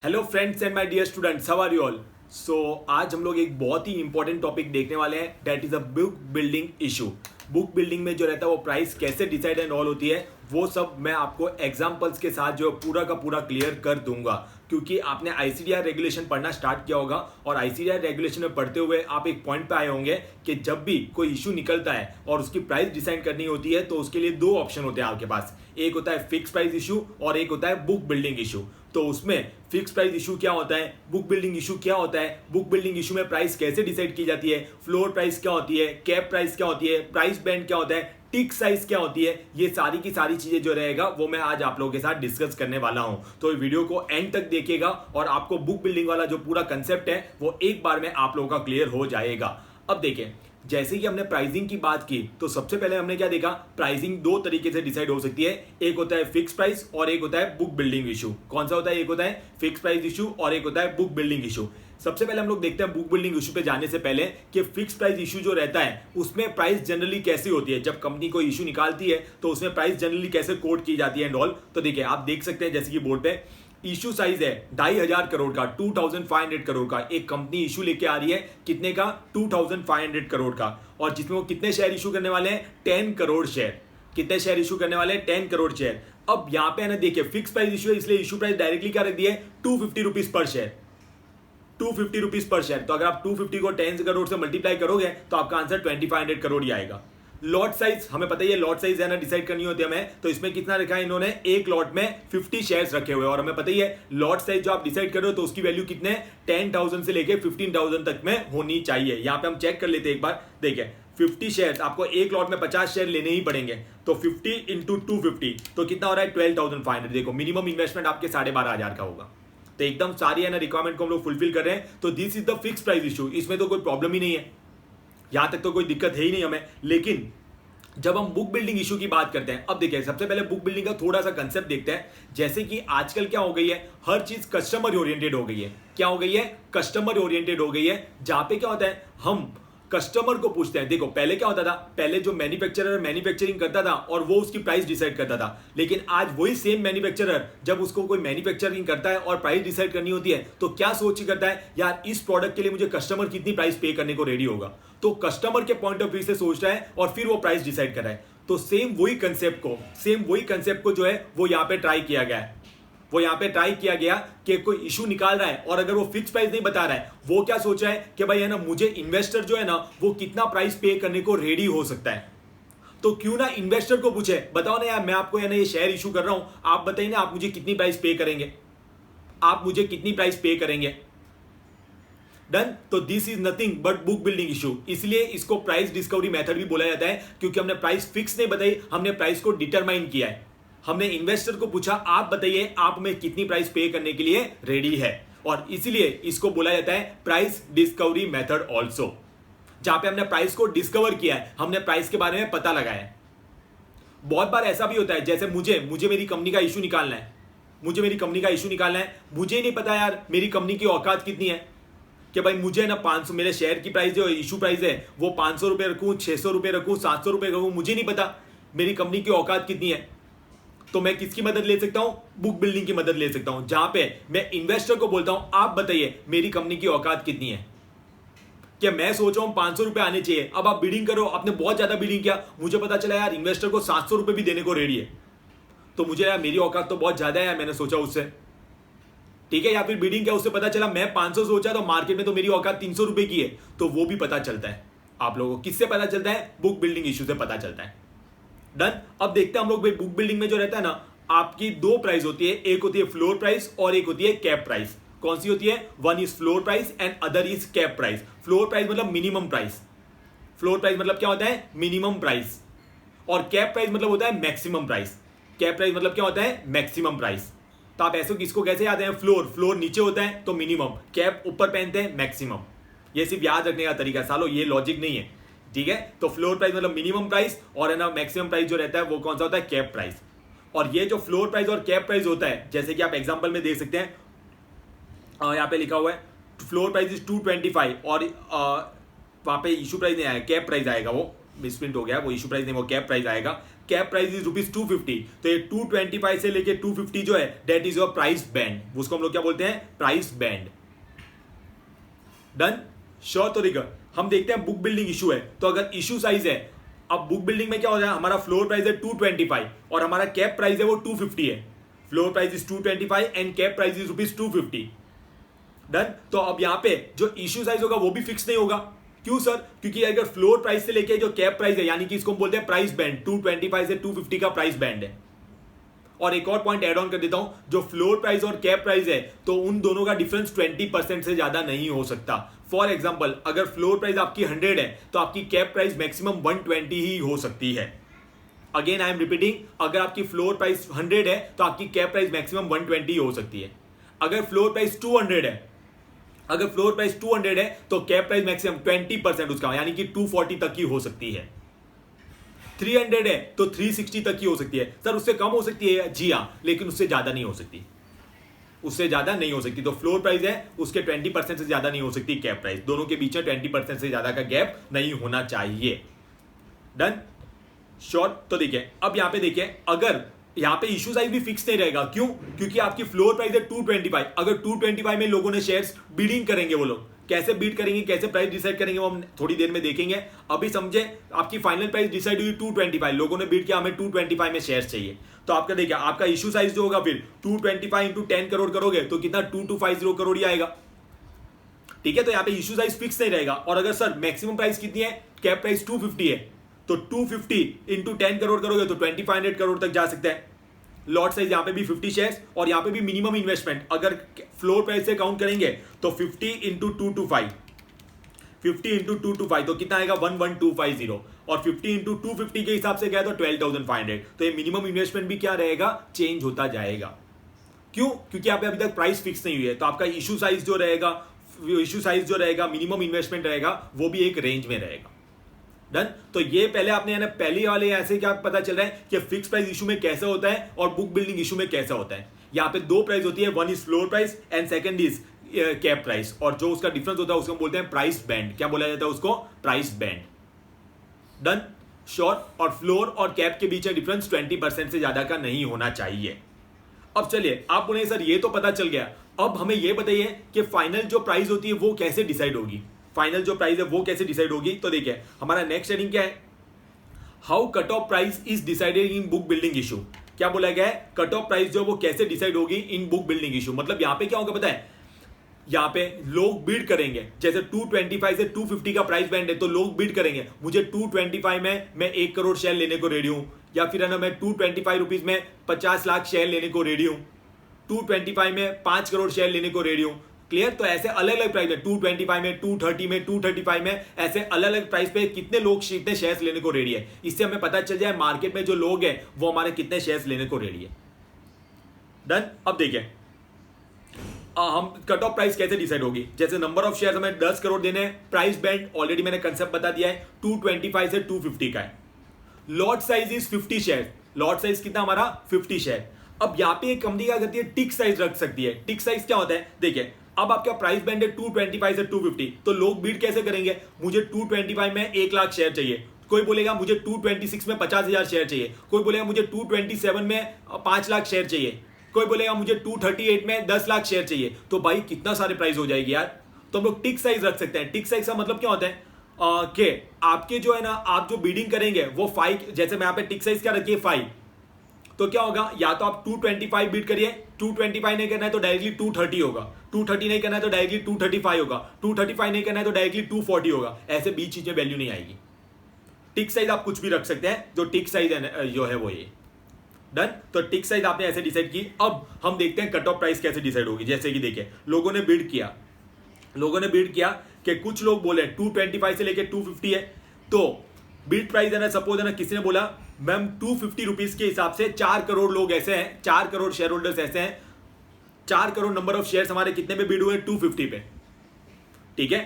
Hello friends and my dear students, how are you all. आज हम लोग एक बहुत ही इंपॉर्टेंट टॉपिक देखने वाले हैं, that is a book building issue. Book building में जो रहता है वो प्राइस कैसे डिसाइड एंड ऑल होती है, वो सब मैं आपको एग्जांपल्स के साथ जो पूरा का पूरा क्लियर कर दूंगा। क्योंकि आपने आईसीडीआर रेगुलेशन पढ़ना स्टार्ट किया होगा और आईसीडीआर रेगुलेशन में पढ़ते हुए आप एक पॉइंट पे आए होंगे कि जब भी कोई इशू निकलता है और उसकी प्राइस डिसाइड करनी होती है तो उसके लिए दो ऑप्शन होते हैं आपके पास। एक होता है फिक्स प्राइस इशू और एक होता है बुक बिल्डिंग इशू। तो उसमें फिक्स प्राइस इशू क्या होता है, बुक बिल्डिंग इशू क्या होता है, बुक बिल्डिंग इशू में प्राइस कैसे डिसाइड की जाती है, फ्लोर प्राइस क्या होती है, कैप प्राइस क्या होती है, प्राइस बैंड क्या होता है, टिक साइज क्या होती है, ये सारी की सारी चीजें जो रहेगा वो मैं आज आप लोगों के साथ डिस्कस करने वाला हूं। तो वीडियो को एंड तक देखिएगा और आपको बुक बिल्डिंग वाला जो पूरा कंसेप्ट है वो एक बार में आप लोगों का क्लियर हो जाएगा। अब देखिए, जैसे कि हमने प्राइसिंग की बात की तो सबसे पहले हमने क्या देखा, प्राइसिंग दो तरीके से डिसाइड हो सकती है। एक होता है फिक्स प्राइस और एक होता है बुक बिल्डिंग इशू। कौन सा होता है? एक होता है फिक्स प्राइस इशू और एक होता है बुक बिल्डिंग इशू। सबसे पहले हम लोग देखते हैं बुक बिल्डिंग इशू पे जाने से पहले कि फिक्स प्राइस इशू जो रहता है उसमें प्राइस जनरली कैसी होती है। जब कंपनी कोई इशू निकालती है तो उसमें प्राइस जनरली कैसे कोट की जाती है एंड ऑल। तो देखिए, आप देख सकते हैं जैसे कि बोर्ड पे इशू साइज है 2500 करोड़ का, 2500 करोड़ का। एक कंपनी इशू लेके आ रही है कितने का? 2500 करोड़ का। और जिसमें वो कितने शेयर इशू करने वाले हैं? 10 करोड़ शेयर। कितने शेयर इशू करने वाले हैं? 10 करोड़ शेयर। अब यहां पे है ना, देखिए फिक्स प्राइस इशू है इसलिए इशू प्राइस डायरेक्टली क्या रख दिया है? 250 rupees per share. 250 rupees per share. तो अगर आप 250 को 10 करोड़ से मल्टीप्लाई करोगे तो आपका आंसर 2500 करोड़ ही आएगा। लॉट साइज हमें पता ही है, लॉट साइज है ना डिसाइड करनी होती है हमें। तो इसमें कितना रखा है इन्होंने? एक लॉट में 50 शेयर्स रखे हुए और हमें पता ही है लॉट साइज जो आप डिसाइड कर रहे हो तो उसकी वैल्यू कितने? 10,000 से लेके 15,000 तक में होनी चाहिए। यहां पे हम चेक कर लेते हैं एक बार। देखिए 50 शेयर्स, आपको एक लॉट में 50 शेयर लेने ही पड़ेंगे। तो 50 इंटू 250 तो कितना हो रहा है? 12,500। देखो मिनिमम इन्वेस्टमेंट आपके 12,500 का होगा। तो एकदम सारी है ना रिक्वायरमेंट को हम लोग फुलफिल कर रहे हैं। तो this is the fix price issue. इसमें तो कोई प्रॉब्लम ही नहीं है, यहां तक तो कोई दिक्कत है ही नहीं हमें। लेकिन जब हम बुक बिल्डिंग इशू की बात करते हैं, अब देखिए सबसे पहले बुक बिल्डिंग का थोड़ा सा कंसेप्ट देखते हैं। जैसे कि आजकल क्या हो गई है, हर चीज कस्टमर ओरिएंटेड हो गई है। क्या हो गई है? कस्टमर ओरिएंटेड हो गई है। जहां पे क्या होता है, हम कस्टमर को पूछते हैं। देखो पहले क्या होता था, पहले जो मैन्युफैक्चरर मैन्युफैक्चरिंग करता था और वो उसकी प्राइस डिसाइड करता था। लेकिन आज वही सेम मैन्युफैक्चरर जब उसको कोई मैन्युफैक्चरिंग करता है और प्राइस डिसाइड करनी होती है तो क्या सोच के करता है, यार इस प्रोडक्ट के लिए मुझे कस्टमर कितनी प्राइस पे करने को रेडी होगा। तो कस्टमर के पॉइंट ऑफ व्यू से सोच रहा है और फिर वो प्राइस डिसाइड कर रहा है। तो सेम वही कंसेप्ट को जो है वो यहाँ पे ट्राई किया गया है। वो यहां पे ट्राई किया गया कि कोई इशू निकाल रहा है और अगर वो फिक्स प्राइस नहीं बता रहा है, वो क्या सोच रहा है कि भाई है ना, मुझे इन्वेस्टर जो है ना वो कितना प्राइस पे करने को रेडी हो सकता है। तो क्यों ना इन्वेस्टर को पूछे, बताओ ना यार, मैं आपको है ना ये शेयर इशू कर रहा हूं, आप बताइए ना आप मुझे कितनी प्राइस पे करेंगे, आप मुझे कितनी प्राइस पे करेंगे। डन। तो this is nothing but book building issue. इसलिए इसको प्राइस डिस्कवरी मेथड भी बोला जाता है, क्योंकि हमने प्राइस फिक्स नहीं बताई, हमने प्राइस को डिटरमाइन किया है। हमने इन्वेस्टर को पूछा, आप बताइए आप में कितनी प्राइस पे करने के लिए रेडी है। और इसलिए इसको बोला जाता है प्राइस डिस्कवरी मेथड ऑल्सो। जहां पे हमने प्राइस को डिस्कवर किया है, हमने प्राइस के बारे में पता लगाया है। बहुत बार ऐसा भी होता है, जैसे मुझे मेरी कंपनी का इशू निकालना है, मुझे ही नहीं पता यार मेरी कंपनी की औकात कितनी है। कि भाई मुझे ना 500, मेरे शेयर की प्राइस जो इशू प्राइस है वो 500 रुपए रखूं, 600 रुपए रखूं, 700 रुपए रखूं, मुझे नहीं पता मेरी कंपनी की औकात कितनी है। तो मैं किसकी मदद ले सकता हूं? बुक बिल्डिंग की मदद ले सकता हूं, जहां पे मैं इन्वेस्टर को बोलता हूं, आप बताइए मेरी कंपनी की औकात कितनी है। क्या मैं सोच रहा हूं 500 रुपए आने चाहिए, अब आप बिडिंग करो, आपने बहुत ज्यादा बिडिंग किया, मुझे पता चला यार इन्वेस्टर को 700 रुपए भी देने को रेडी है, तो मुझे यार मेरी औकात तो बहुत ज्यादा है, मैंने सोचा उससे, ठीक है। या फिर बिडिंग क्या, उससे पता चला मैं 500 सोचा तो मार्केट में तो मेरी औकात 300 रुपए की है, तो वो भी पता चलता है। आप लोगों को किससे पता चलता है? बुक बिल्डिंग इशू से पता चलता है। डन। अब देखते हैं हम लोग, बुक बिल्डिंग में जो रहता है ना, आपकी दो प्राइस होती है, एक होती है फ्लोर प्राइस और एक होती है कैप प्राइस। कौन सी होती है? One is floor price and other is cap price. Floor price मतलब मिनिमम प्राइस। फ्लोर प्राइस मतलब क्या होता है? Minimum price. और कैप प्राइस मतलब होता है मैक्सिमम प्राइस। कैप प्राइस मतलब क्या होता है? Maximum price. तो आप ऐसे किसको कैसे याद है? फ्लोर नीचे होता है तो मिनिमम, कैप ऊपर पहनते हैं मैक्सिमम। ये सिर्फ याद रखने का तरीका, सालो ये लॉजिक नहीं है, ठीक है। तो फ्लोर प्राइस मतलब मिनिमम प्राइस और है ना मैक्सिमम प्राइस जो रहता है वो कौन सा होता है? Cap price. और ये जो फ्लोर प्राइस और कैप प्राइस होता है, जैसे कि आप एग्जांपल में देख सकते हैं, यहाँ पे लिखा हुआ है फ्लोर प्राइस इज 225 और वहां पे इशू प्राइस नहीं आएगा, कैप प्राइस आएगा, वो मिसप्रिंट हो गया, वो इशू प्राइस नहीं वो कैप प्राइस आएगा। कैप प्राइस इज ₹250, तो ये 225 से लेके 250 जो है that is your price band, उसको हम लोग क्या बोलते हैं, प्राइस बैंड। Done, sure. तो देखो हम देखते हैं बुक बिल्डिंग इशू है, तो अगर इशू साइज है, अब बुक बिल्डिंग में क्या हो जाए, हमारा फ्लोर प्राइस है 225 और हमारा कैप प्राइस है वो 250 है। Floor price is 225 and cap price is ₹250। Done. तो अब यहां पे जो इशू साइज होगा वो भी फिक्स नहीं होगा। क्यों सर? क्योंकि अगर फ्लोर प्राइस से लेके जो कैप प्राइस है, यानी कि इसको हम बोलते हैं प्राइस बैंड, 225 से 250 का प्राइस बैंड है। और एक और पॉइंट ऐड ऑन कर देता हूं, जो फ्लोर प्राइस और कैप प्राइस है तो उन दोनों का डिफरेंस 20% से ज्यादा नहीं हो सकता। फॉर एग्जांपल, अगर फ्लोर प्राइस आपकी 100 है तो आपकी कैप प्राइस मैक्सिमम 120 ही हो सकती है। अगेन आई एम रिपीटिंग, अगर आपकी फ्लोर प्राइस 100 है तो आपकी कैप प्राइस मैक्सिमम 120 हो सकती है। अगर फ्लोर प्राइस 200 है, अगर फ्लोर प्राइस 200 है तो कैप प्राइस मैक्सिमम 20% उसका, यानी कि 240 तक की हो सकती है। 300 है तो 360 तक की हो सकती है। सर उससे कम हो सकती है? जी हाँ, लेकिन उससे ज्यादा नहीं हो सकती, उससे ज्यादा नहीं हो सकती। तो फ्लोर प्राइस है उसके 20% से ज्यादा नहीं हो सकती कैप प्राइस, दोनों के बीच में 20% से ज्यादा का गैप नहीं होना चाहिए। Done, sure. तो देखिए अब यहां पे देखिए, अगर यहां पे इशू साइज भी फिक्स नहीं रहेगा। क्यों? क्योंकि आपकी फ्लोर प्राइस है 225। अगर 225 में लोगों ने शेयर्स बीडिंग करेंगे, वो लोग कैसे बीट करेंगे, कैसे प्राइस डिसाइड करेंगे, वो हम थोड़ी देर में देखेंगे। अभी समझे, आपकी फाइनल प्राइस डिसाइड हुई 225, लोगों ने बीट किया हमें 225 में शेयर्स चाहिए, तो आपका देखिए आपका इशू साइज जो होगा फिर 225 इंटू 10 करोड़ करोगे तो कितना 2250 करोड़ ही आएगा। ठीक है, तो यहाँ पे इशू साइज फिक्स नहीं रहेगा। और अगर सर मैक्सिमम प्राइस कितनी है, कैप प्राइस 250 है, तो 250 इंटू 10 करोड़ करोगे तो 2500 करोड़ तक जा सकता है। लॉट साइज यहाँ पे भी 50 शेयर्स, और यहाँ पे भी मिनिमम इन्वेस्टमेंट अगर फ्लोर प्राइस से काउंट करेंगे तो 50 इंटू 225, 50 इंटू 225 तो कितना आएगा 11250, और 50 इंटू 250 के हिसाब से गया तो 12,500। तो ये मिनिमम इन्वेस्टमेंट भी क्या रहेगा, चेंज होता जाएगा। क्यों? क्योंकि यहाँ पे अभी तक प्राइस फिक्स नहीं हुई है, तो आपका इशू साइज जो रहेगा, मिनिमम इन्वेस्टमेंट रहेगा, वो भी एक रेंज में रहेगा। डन। तो ये पहले आपने पहले वाले ऐसे क्या पता चल रहा है कि फिक्स प्राइस इशू में कैसा होता है और बुक बिल्डिंग इशू में कैसा होता है। यहाँ पे दो प्राइस होती है, one is floor price and second is cap price, और जो उसका डिफरेंस होता है उसको हम बोलते हैं प्राइस बैंड। क्या बोला जाता है उसको? Price band. Done, sure. और फ्लोर और कैप के बीच में डिफरेंस 20% से ज्यादा का नहीं होना चाहिए। अब चलिए, आप बोले सर ये तो पता चल गया, अब हमें ये बताइए कि फाइनल जो प्राइस होती है वो कैसे डिसाइड होगी, फाइनल जो प्राइस है वो कैसे डिसाइड होगी। तो देखिए हमारा नेक्स्ट हेडिंग क्या है, how cut off price is decided in book building issue. क्या बोला गया है, कट ऑफ प्राइस जो वो कैसे डिसाइड होगी इन बुक बिल्डिंग इशू। मतलब यहां पे क्या होगा पता है, यहां पे लोग बीड करेंगे, जैसे 225 से 250 का प्राइस बैंड है तो लोग बीड करेंगे, मुझे 225 में मैं 1 करोड़ शेयर लेने को रेडी हूं, या फिर है ना मैं 225 रुपीज में 50 लाख शेयर लेने को रेडी हूं, 225 में 5 करोड़ शेयर लेने को रेडी हूं। क्लियर? तो ऐसे अलग अलग प्राइस में 225 में, 230 में, 235 में, ऐसे अलग अलग प्राइस पे कितने लोग कितने शेयर्स लेने को रेडी है, इससे हमें पता चल जाए मार्केट में जो लोग हैं वो हमारे कितने शेयर्स लेने को रेडी है। डन। अब देखिए हम कट ऑफ प्राइस कैसे डिसाइड होगी। जैसे नंबर ऑफ शेयर्स हमें 10 करोड़ देने हैं, प्राइस बैंड ऑलरेडी मैंने कंसेप्ट बता दिया है, 225 से 250 का है। Lot size is 50 share, lot size कितना हमारा 50 शेयर। अब यहाँ पे एक कंपनी क्या करती है, टिक साइज रख सकती है। टिक साइज क्या होता है, देखिए अब आपका प्राइस बैंड है 225 से 250, तो लोग बीड कैसे करेंगे, मुझे 225 में 1 लाख शेयर चाहिए, कोई बोलेगा मुझे 226 में 50,000 शेयर चाहिए, कोई बोलेगा मुझे 227 में 5 लाख शेयर चाहिए, कोई बोलेगा मुझे 238 में 10 लाख शेयर चाहिए। तो भाई कितना सारे प्राइस हो जाएगी यार। तो हम लोग टिक साइज रख सकते हैं। टिक साइज का मतलब क्या होता है कि आपके जो है ना, आप जो बीडिंग करेंगे वो 5, जैसे मैं यहाँ पे टिक साइज क्या रखिए 5, तो क्या होगा, या तो आप 225 बीट करिए, 225 नहीं करना है तो डायरेक्टली 230 होगा, 230 नहीं करना है तो डायरेक्टली 235 होगा, 235 नहीं करना है तो डायरेक्टली 240 होगा। ऐसे बीच चीजें वैल्यू नहीं आएगी। टिक साइज आप कुछ भी रख सकते हैं, जो टिक साइज है जो है वो ये। डन। तो टिक साइज आपने ऐसे डिसाइड की। अब हम देखते हैं कट ऑफ प्राइस कैसे डिसाइड होगी। जैसे कि देखिए लोगों ने बीड किया कि कुछ लोग बोले 225 से लेके 250 है, तो बीड प्राइस है ना, सपोज है ना, किसी ने बोला मैम 250 रुपीज के हिसाब से 4 करोड़ लोग ऐसे हैं, 4 करोड़ शेयर होल्डर्स ऐसे हैं, 4 करोड़ नंबर ऑफ शेयर्स हमारे कितने पे बीड हुए, 250 पे। ठीक है,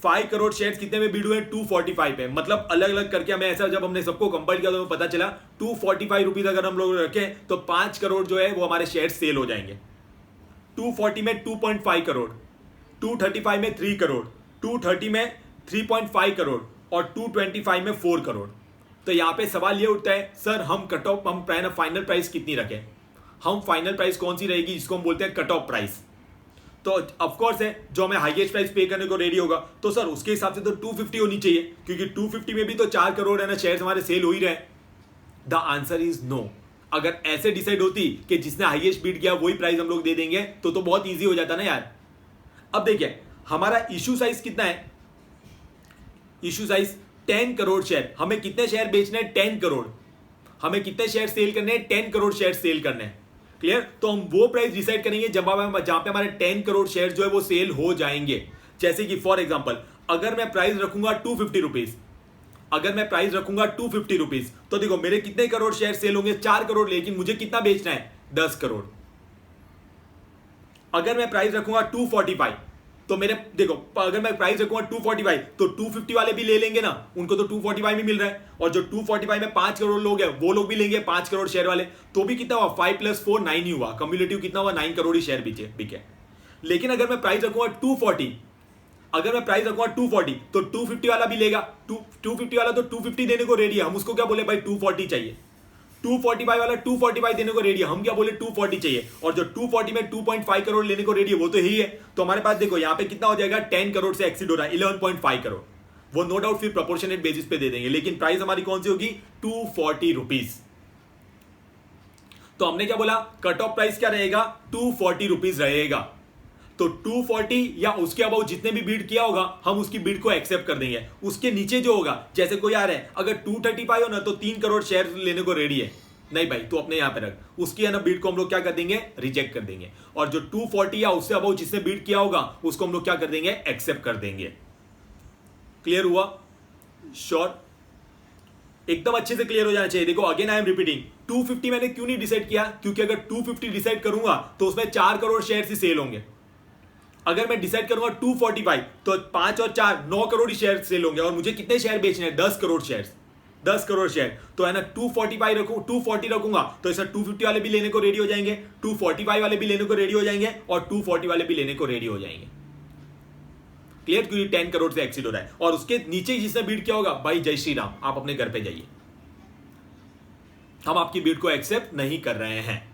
5 करोड़ शेयर्स कितने में बीड हुए, 245 पे। मतलब अलग अलग करके हमें ऐसा, जब हमने सबको कंपेयर किया तो हमें पता चला 245 रुपीज अगर हम लोग रखें तो 5 करोड़ जो है वो हमारे शेयर सेल हो जाएंगे। 240 में 2.5 करोड़, 235 में 3 करोड़, 230 में 3.5 करोड़ और 225 में 4 करोड़। तो यहाँ पे सवाल ये उठता है, सर हम कट ऑफ हम फाइनल प्राइस कितनी रखें, हम फाइनल प्राइस कौन सी रहेगी जिसको हम बोलते हैं कट ऑफ प्राइस। तो ऑफकोर्स है जो हमें हाईएस्ट प्राइस पे करने को रेडी होगा, तो सर उसके हिसाब से तो 250 होनी चाहिए, क्योंकि 250 में भी तो 4 करोड़ है ना शेयर्स हमारे सेल हो ही रहे हैं। The answer is no. अगर ऐसे डिसाइड होती कि जिसने हाईएस्ट बीट किया वही प्राइस हम लोग दे देंगे तो बहुत ईजी हो जाता ना यार। अब देखिए हमारा इशू साइज कितना है, इशू साइज 10 करोड़ शेयर। हमें कितने शेयर बेचने हैं, 10 करोड़। हमें कितने शेयर सेल करने हैं, 10 करोड़ शेयर सेल करने हैं। क्लियर। तो हम वो प्राइस डिसाइड करेंगे जहां पे हमारे 10 करोड़ शेयर जो है वो सेल हो जाएंगे। जैसे कि फॉर एग्जांपल अगर मैं प्राइस रखूंगा 250 रुपीज, अगर मैं प्राइस रखूंगा 250 रुपीज, तो देखो मेरे कितने करोड़ शेयर सेल होंगे, 4 करोड़, लेकिन मुझे कितना बेचना है, 10 करोड़। अगर मैं प्राइस रखूंगा 245, तो मेरे देखो अगर मैं प्राइस रखूंगा 245 तो 250 वाले भी ले लेंगे ना, उनको तो 245 में मिल रहा है, और जो 245 में 5 करोड़ लोग हैं वो लोग भी लेंगे 5 करोड़ शेयर वाले, तो भी कितना हुआ, 5 + 4 9 ही हुआ, कम्युलेटिव कितना हुआ, 9 करोड़ ही शेयर बिके। लेकिन अगर मैं प्राइस रखूंगा 240, अगर मैं प्राइस रखूंगा 240 तो 250 वाला भी लेगा, 250 वाला तो 250 देने को रेडी है, हम उसको क्या बोले भाई 240 चाहिए। 245 वाला 245 देने को रेडी है, हम क्या बोले 240 चाहिए, और जो 240 में 2.5 करोड़ लेने को रेडी है वो तो यही है। तो हमारे पास देखो यहाँ पे कितना हो जाएगा, 10 करोड़ से एक्सीड हो रहा है, 11.5 करोड़। वो नो डाउट फिर प्रोपोर्शनेट बेसिस पे दे देंगे, लेकिन प्राइस हमारी कौन सी होगी, 240 रुपीज। तो हमने क्या बोला, कट ऑफ प्राइस क्या रहेगा, 240 रुपीज रहेगा। तो 240 या उसके अबाउ जितने भी बीड किया होगा हम उसकी बीड को एक्सेप्ट कर देंगे। उसके नीचे जो होगा, जैसे कोई आ रहा है अगर 235 हो ना तो 3 करोड़ शेयर लेने को रेडी है, नहीं भाई तू अपने यहां पे रख, उसकी है ना बीड को हम लोग क्या कर देंगे, रिजेक्ट कर देंगे। और जो 240 या उससे अबाउ जिसने बीड किया होगा उसको हम लोग क्या कर देंगे, एक्सेप्ट कर देंगे। क्लियर हुआ, श्योर, एकदम अच्छे से क्लियर हो जाना चाहिए। देखो अगेन आई एम रिपीटिंग, 250 मैंने क्यों नहीं डिसाइड किया, क्योंकि अगर 250 डिसाइड करूंगा तो उसमें 4 करोड़ शेयर ही सेल होंगे। अगर मैं डिसाइड करूंगा 245 तो 5 और 4 9 करोड़ शेयर सेल होंगे, और मुझे कितने शेयर बेचने हैं, 10 करोड़ शेयर, 10 करोड़ शेयर। तो है ना 240 रखूंगा तो ऐसा 250 वाले भी लेने को रेडी हो जाएंगे, 245 वाले भी लेने को रेडी हो जाएंगे, और 240 वाले भी लेने को रेडी हो जाएंगे। क्लियर, क्योंकि 10 करोड़ से एक्सीड हो रहा है। और उसके नीचे जिसने बीट किया होगा, भाई जय श्री राम, आप अपने घर पे जाइए, हम आपकी बीट को एक्सेप्ट नहीं कर रहे हैं।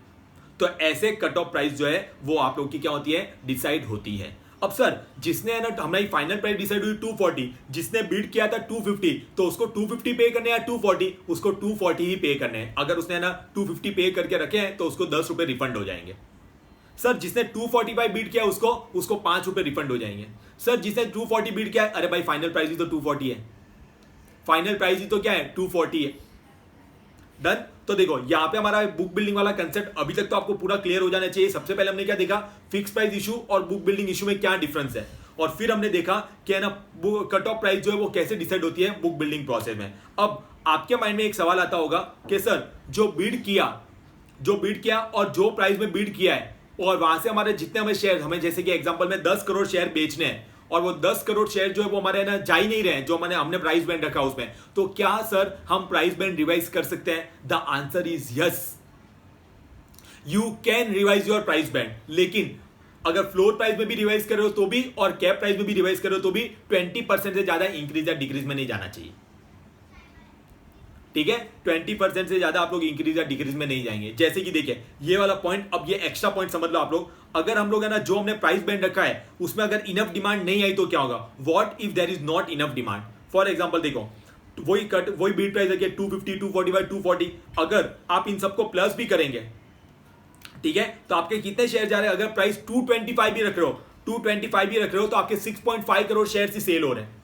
तो ऐसे कट ऑफ प्राइस जो है वो आप लोग की क्या होती है, डिसाइड होती है। अब सर जिसने है ना हमारी फाइनल प्राइस डिसाइड हुई 240, जिसने बीट किया था 250, तो उसको 250 पे करने हैं, 240 उसको 240 ही पे करने हैं। अगर उसने ना 250 पे करके रखे हैं तो उसको 10 रुपए रिफंड हो जाएंगे। सर जिसने 245 बीट किया उसको 5 रुपए रिफंड हो जाएंगे। सर जिसने 240 बीट किया, अरे भाई फाइनल प्राइस ही तो 240 है, फाइनल प्राइस ही तो क्या है, 240 है। डन। तो देखो यहाँ पे हमारा बुक बिल्डिंग वाला कंसेप्ट अभी तक तो आपको पूरा क्लियर हो जाना चाहिए। सबसे पहले हमने क्या देखा, फिक्स प्राइस इशू और बुक बिल्डिंग इशू में क्या डिफरेंस है, और फिर हमने देखा कि है ना कट ऑफ प्राइस जो है वो कैसे डिसाइड होती है बुक बिल्डिंग प्रोसेस में। अब आपके माइंड में एक सवाल आता होगा कि सर जो बीड किया और जो प्राइस में बीड किया है, और वहां से हमारे जितने हमें शेयर, हमें जैसे कि एग्जांपल में 10 करोड़ शेयर बेचने हैं, और वो 10 करोड़ शेयर जो है वो हमारे ना जा ही नहीं रहे हैं, जो हमने प्राइस बैंड रखा उसमें, तो क्या सर हम प्राइस बैंड रिवाइज कर सकते हैं? The answer is yes, you can revise your price band. लेकिन अगर फ्लोर प्राइस में भी रिवाइज कर रहे हो तो भी, और कैप प्राइस में भी रिवाइज कर रहे हो तो भी 20% से ज्यादा इंक्रीज या डिक्रीज में नहीं जाना चाहिए। ठीक है, 20% से ज्यादा आप लोग इंक्रीज या डिक्रीज में नहीं जाएंगे। जैसे कि देखिए ये वाला पॉइंट, अब ये एक्स्ट्रा पॉइंट समझ लो आप लोग। अगर हम लोग है ना जो हमने प्राइस बैंड रखा है उसमें अगर इनफ डिमांड नहीं आई तो क्या होगा, what if there is not enough demand. For example देखो वही बीट प्राइस है 250 245 240, अगर आप इन सबको प्लस भी करेंगे, ठीक है, तो आपके कितने शेयर जा रहे हैं? अगर प्राइस 225 भी रख रहे हो तो आपके 6.5 करोड़ शेयर ही सेल हो रहे हैं।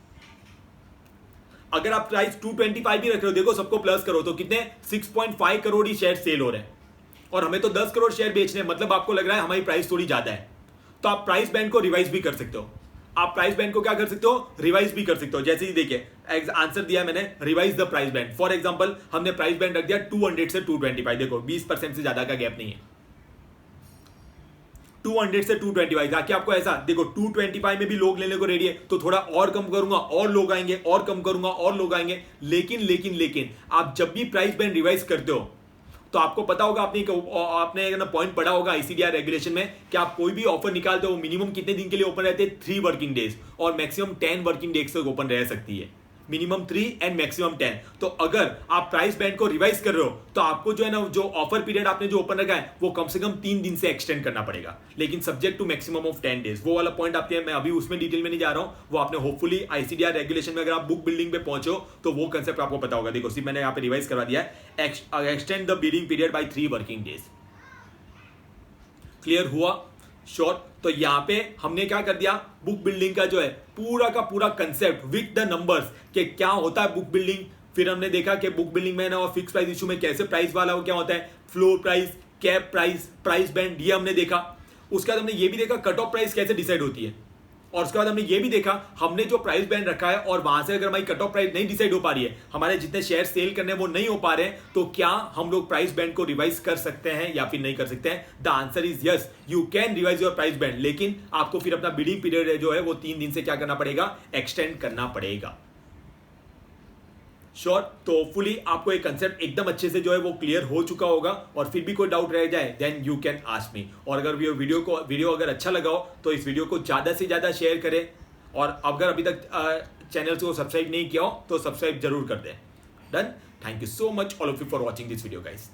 अगर आप प्राइस 225 भी रख रहे हो, देखो सबको प्लस करो तो कितने, 6.5 करोड़ ही शेयर सेल हो रहे हैं, और हमें तो 10 करोड़ शेयर बेचने हैं, मतलब आपको लग रहा है हमारी प्राइस थोड़ी ज्यादा है, तो आप प्राइस बैंड को रिवाइज भी कर सकते हो। आप प्राइस बैंड को क्या कर सकते हो, रिवाइज भी कर सकते हो। जैसे ही देखिए आंसर दिया मैंने, revise the price band. For example हमने प्राइस बैंड रख दिया 200 से 225, देखो 20% से ज्यादा का गैप नहीं है, 200 से 225। ताकि आपको ऐसा देखो 225 में भी लोग लेने को रेडी है, तो थोड़ा और कम करूंगा और लोग आएंगे, और कम करूंगा और लोग आएंगे। लेकिन आप जब भी प्राइस बैंड रिवाइज करते हो तो आपको पता होगा, आपने ना पॉइंट पढ़ा होगा आईसीडीआर रेगुलेशन में, कि आप कोई भी ऑफर निकालते हो मिनिमम कितने दिन के लिए ओपन रहते हैं, 3 वर्किंग डेज, और मैक्सिमम 10 वर्किंग डेज तक ओपन रह सकती है। Minimum 3 and maximum 10। तो अगर आप प्राइस बैंड को रिवाइज कर रहे हो तो आपको जो है ना, जो ऑफर पीरियड आपने जो ओपन रखा है वो कम से कम 3 दिन से एक्सटेंड करना पड़ेगा, लेकिन subject to maximum of 10 days. वो वाला पॉइंट आपके, मैं अभी उसमें डिटेल में नहीं जा रहा हूं, वो आपने होपफुली आईसीडीआर रेगुलेशन में अगर आप बुक बिल्डिंग पे पहुंचो तो वो कंसेप्ट आपको पता होगा। देखो सिर्फ मैंने यहाँ पे रिवाइज करवा दिया है, extend the billing period by 3 working days. Clear हुआ? श्योर। तो यहां पे हमने क्या कर दिया, बुक बिल्डिंग का जो है पूरा का पूरा कंसेप्ट विद द नंबर्स के क्या होता है बुक बिल्डिंग। फिर हमने देखा कि बुक बिल्डिंग में ना फिक्स प्राइस इशू में कैसे प्राइस वाला वो क्या होता है, floor price, cap price, price band, ये हमने देखा। उसके बाद हमने ये भी देखा कट ऑफ प्राइस कैसे डिसाइड होती है, और उसके बाद हमने ये भी देखा हमने जो प्राइस बैंड रखा है और वहां से अगर हमारी कट ऑफ प्राइस नहीं डिसाइड हो पा रही है, हमारे जितने शेयर सेल करने वो नहीं हो पा रहे हैं, तो क्या हम लोग प्राइस बैंड को रिवाइज कर सकते हैं या फिर नहीं कर सकते हैं? The answer is yes, you can revise your price band, लेकिन आपको फिर अपना बिडिंग पीरियड जो है वो 3 दिन से क्या करना पड़ेगा, एक्सटेंड करना पड़ेगा। श्योर। तो होपफुली आपको एक कंसेप्ट एकदम अच्छे से जो है वो क्लियर हो चुका होगा, और फिर भी कोई डाउट रह जाए then you can ask me. और अगर वीडियो अगर अच्छा लगा हो तो इस वीडियो को ज्यादा से ज्यादा शेयर करें, और अगर अभी तक चैनल को सब्सक्राइब नहीं किया हो तो सब्सक्राइब जरूर कर दें। Done. Thank you so much all of you for watching this video guys.